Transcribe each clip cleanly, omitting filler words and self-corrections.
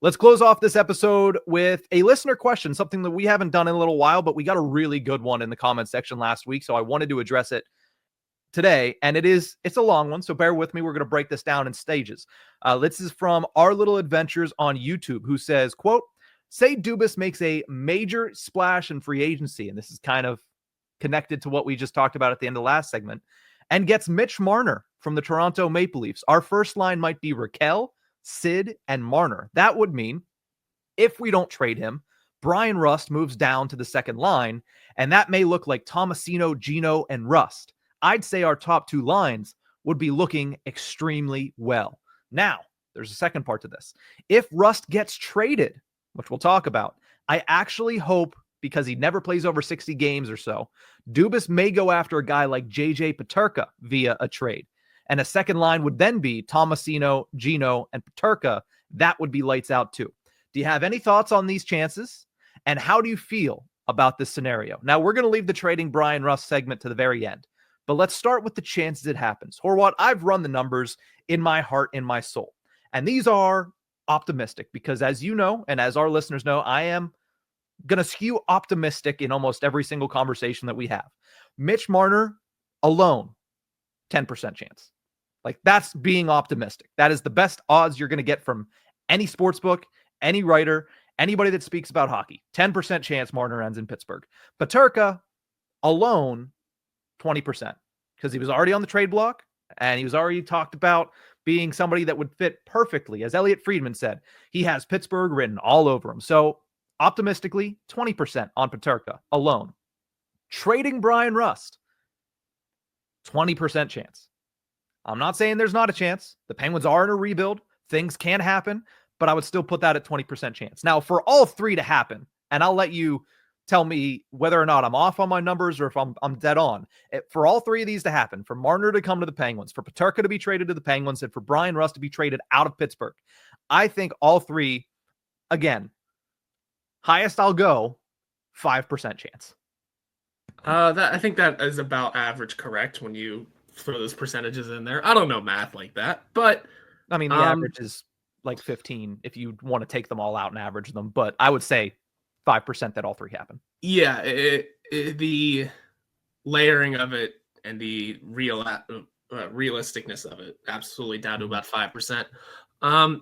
Let's close off this episode with a listener question, something that we haven't done in a little while, but we got a really good one in the comment section last week, so I wanted to address it today, and it's a long one, so bear with me. We're going to break this down in stages. This is from Our Little Adventures on YouTube, who says, quote, say Dubas makes a major splash in free agency, and this is kind of connected to what we just talked about at the end of the last segment, and gets Mitch Marner from the Toronto Maple Leafs. Our first line might be Raquel, Sid, and Marner. That would mean if we don't trade him, Brian Rust moves down to the second line, and that may look like Tomasino, Gino, and Rust. I'd say our top two lines would be looking extremely well. Now, there's a second part to this. If Rust gets traded, which we'll talk about, I actually hope, because he never plays over 60 games or so, Dubas may go after a guy like JJ Peterka via a trade. And a second line would then be Tomasino, Gino, and Peterka. That would be lights out too. Do you have any thoughts on these chances? And how do you feel about this scenario? Now, we're going to leave the trading Brian Rust segment to the very end, but let's start with the chances it happens. Horwat, I've run the numbers in my heart, in my soul. And these are optimistic because, as you know, and as our listeners know, I am going to skew optimistic in almost every single conversation that we have. Mitch Marner alone, 10% chance. Like, that's being optimistic. That is the best odds you're going to get from any sports book, any writer, anybody that speaks about hockey. 10% chance Marner ends in Pittsburgh. Peterka alone, 20%, because he was already on the trade block and he was already talked about being somebody that would fit perfectly. As Elliot Friedman said, he has Pittsburgh written all over him. So optimistically, 20% on Peterka alone. Trading Brian Rust, 20% chance. I'm not saying there's not a chance. The Penguins are in a rebuild. Things can happen, but I would still put that at 20% chance. Now, for all three to happen, and I'll let you tell me whether or not I'm off on my numbers or if I'm dead on. For all three of these to happen, for Marner to come to the Penguins, for Peterka to be traded to the Penguins, and for Brian Rust to be traded out of Pittsburgh, I think all three, again, highest I'll go, 5% chance. I think that is about average correct when you throw those percentages in there. I don't know math like that, but I mean, the average is like 15 if you want to take them all out and average them, but I would say 5% that all three happen. Yeah, the layering of it and the realisticness of it, absolutely down to about 5%.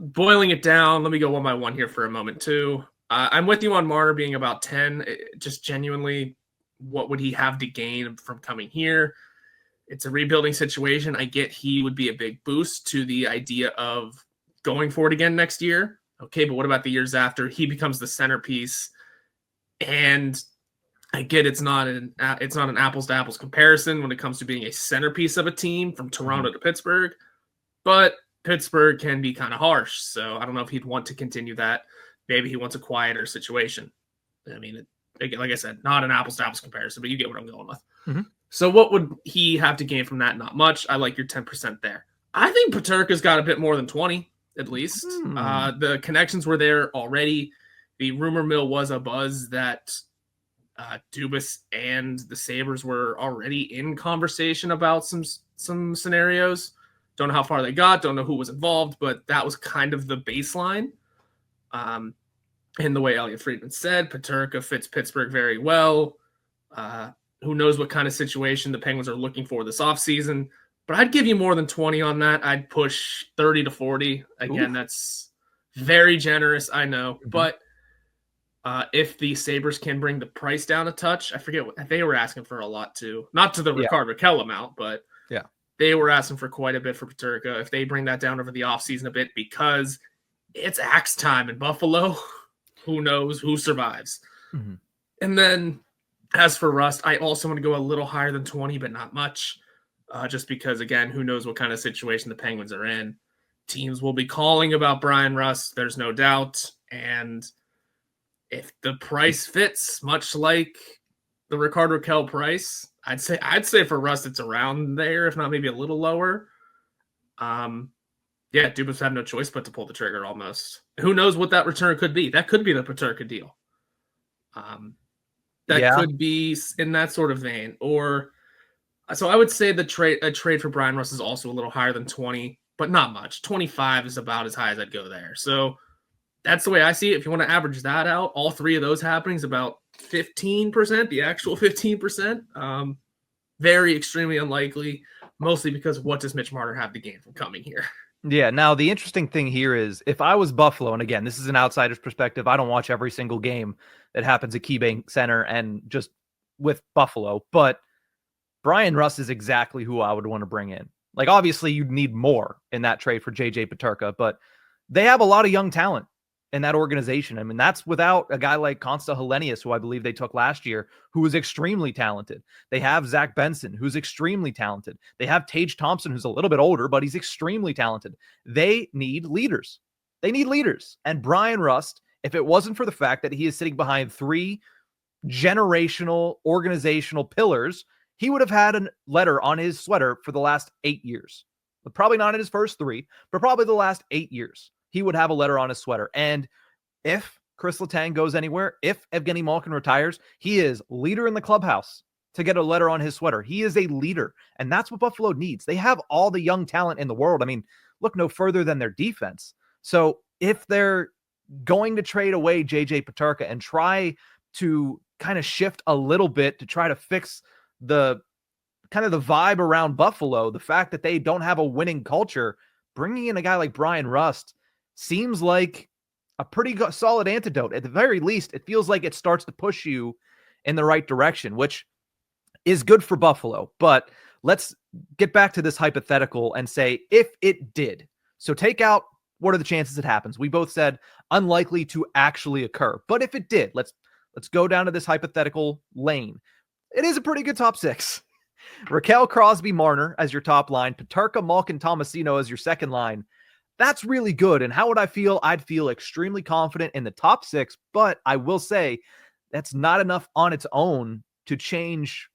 Boiling it down, let me go one by one here for a moment too. I'm with you on Marner being about 10. Just genuinely, what would he have to gain from coming here? It's a rebuilding situation. I get he would be a big boost to the idea of going for it again next year. Okay, but what about the years after? He becomes the centerpiece. And I get it's not an apples to apples comparison when it comes to being a centerpiece of a team from Toronto to Pittsburgh, but Pittsburgh can be kind of harsh. So I don't know if he'd want to continue that. Maybe he wants a quieter situation. I mean, like I said, not an apples to apples comparison, but you get what I'm going with. Mm-hmm. So what would he have to gain from that? Not much. I like your 10% there. I think Peterka's got a bit more than 20, at least. The connections were there already. The rumor mill was a buzz that Dubas and the Sabres were already in conversation about some scenarios. Don't know how far they got. Don't know who was involved, but that was kind of the baseline. And the way Elliot Friedman said, Peterka fits Pittsburgh very well. Who knows what kind of situation the Penguins are looking for this offseason. But I'd give you more than 20 on that. I'd push 30 to 40. Again, That's very generous, I know. Mm-hmm. But if the Sabres can bring the price down a touch, I forget what they were asking for a lot too. Not to the Ricard Raquel amount, but they were asking for quite a bit for Peterka. If they bring that down over the offseason a bit, because it's axe time in Buffalo, who knows who survives. Mm-hmm. And then as for Rust, I also want to go a little higher than 20, but not much. Just because, again, who knows what kind of situation the Penguins are in. Teams will be calling about Brian Rust, there's no doubt. And if the price fits, much like the Ricard Raquel price, I'd say for Rust it's around there, if not maybe a little lower. Dubas have no choice but to pull the trigger almost. Who knows what that return could be? That could be the Peterka deal. Could be in that sort of vein. So I would say a trade for Brian Rust is also a little higher than 20, but not much. 25 is about as high as I'd go there. So That's the way I see it. If you want to average that out, all three of those happenings, about 15%, the actual 15%. Very extremely unlikely, mostly because what does Mitch Marner have to gain from coming here? Yeah. Now, the interesting thing here is if I was Buffalo, and again, this is an outsider's perspective, I don't watch every single game that happens at KeyBank Center and just with Buffalo, but Brian Rust is exactly who I would want to bring in. Like, obviously, you'd need more in that trade for JJ Peterka, but they have a lot of young talent in that organization. I mean, that's without a guy like Consta Helenius, who I believe they took last year, who was extremely talented. They have Zach Benson, who's extremely talented. They have Tage Thompson, who's a little bit older, but he's extremely talented. They need leaders. They need leaders. And Brian Rust, if it wasn't for the fact that he is sitting behind three generational organizational pillars, he would have had a letter on his sweater for the last 8 years. But probably not in his first 3, but probably the last 8 years. He would have a letter on his sweater. And if Chris Letang goes anywhere, if Evgeny Malkin retires, he is leader in the clubhouse to get a letter on his sweater. He is a leader, and that's what Buffalo needs. They have all the young talent in the world. I mean, look no further than their defense. So if they're going to trade away JJ Peterka and try to kind of shift a little bit to try to fix the kind of the vibe around Buffalo, the fact that they don't have a winning culture, bringing in a guy like Brian Rust seems like a pretty solid antidote. At the very least, it feels like it starts to push you in the right direction, which is good for Buffalo. But let's get back to this hypothetical and say if it did. So take out what are the chances it happens. We both said unlikely to actually occur. But if it did, let's go down to this hypothetical lane. It is a pretty good top 6. Raquel, Crosby, Marner as your top line. Peterka, Malkin, Tomasino as your second line. That's really good. And how would I feel? I'd feel extremely confident in the top 6, but I will say that's not enough on its own to change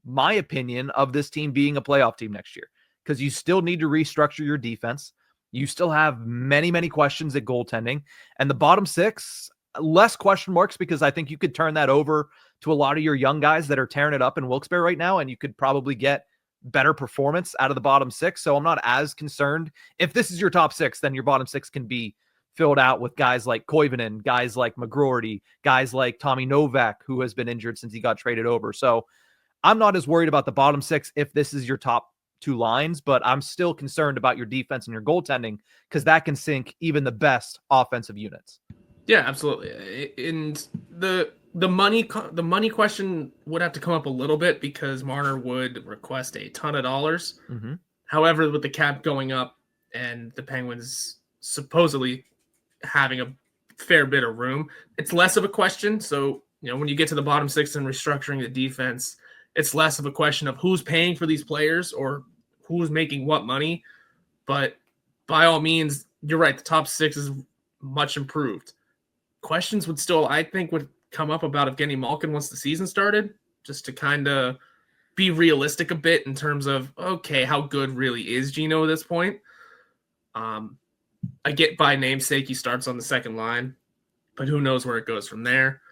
my opinion of this team being a playoff team next year, because you still need to restructure your defense. You still have many, many questions at goaltending, and the bottom 6, less question marks, because I think you could turn that over to a lot of your young guys that are tearing it up in Wilkes-Barre right now, and you could probably get better performance out of the bottom 6. So I'm not as concerned. If this is your top 6, then your bottom 6 can be filled out with guys like Koivunen, guys like McGroarty, guys like Tommy Novak, who has been injured since he got traded over. So I'm not as worried about the bottom 6 if this is your top 2 lines, but I'm still concerned about your defense and your goaltending, because that can sink even the best offensive units. Yeah, absolutely. And the money question would have to come up a little bit, because Marner would request a ton of dollars. Mm-hmm. However, with the cap going up and the Penguins supposedly having a fair bit of room, it's less of a question. So, when you get to the bottom 6 and restructuring the defense, it's less of a question of who's paying for these players or who's making what money. But by all means, you're right. The top 6 is much improved. Questions would still, I think, would come up about Evgeny Malkin once the season started, just to kind of be realistic a bit in terms of, okay, how good really is Gino at this point? I get by namesake he starts on the second line, but who knows where it goes from there.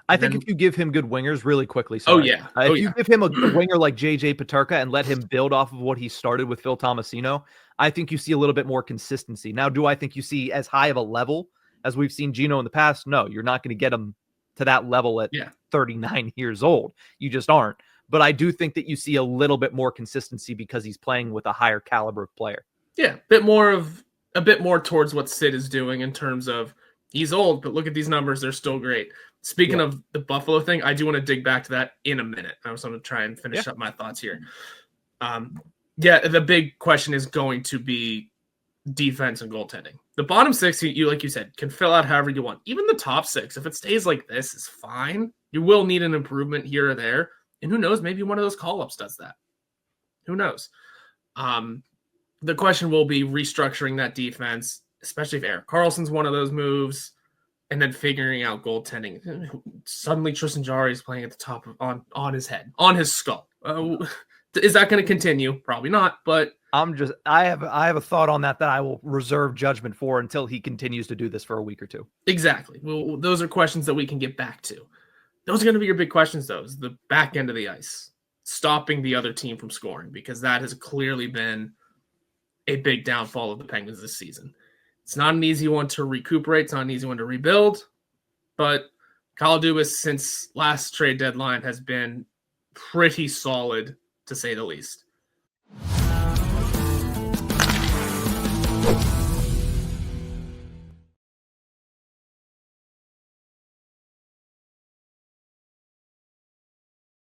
I think if you give him good wingers really quickly. If you give him a winger like JJ Peterka and let him build off of what he started with Phil Tomasino, I think you see a little bit more consistency. Now, do I think you see as high of a level as we've seen Gino in the past? No, you're not going to get him to that level at 39 years old. You just aren't. But I do think that you see a little bit more consistency because he's playing with a higher caliber of player. Yeah, a bit more towards what Sid is doing in terms of he's old, but look at these numbers. They're still great. Speaking of the Buffalo thing, I do want to dig back to that in a minute. I was going to try and finish up my thoughts here. The big question is going to be defense and goaltending. The bottom 6, like you said, can fill out however you want. Even the top 6, if it stays like this, is fine. You will need an improvement here or there. And who knows, maybe one of those call-ups does that. Who knows? The question will be restructuring that defense, especially if Erik Karlsson's one of those moves, and then figuring out goaltending. Suddenly Tristan Jarry is playing at the top on his head, on his skull. Is that going to continue? Probably not, but I have a thought on that I will reserve judgment for until he continues to do this for a week or two. Exactly. Well, those are questions that we can get back to. Those are going to be your big questions, though, is the back end of the ice, stopping the other team from scoring, because that has clearly been a big downfall of the Penguins this season. It's not an easy one to recuperate. It's not an easy one to rebuild. But Kyle Dubas, since last trade deadline, has been pretty solid, to say the least.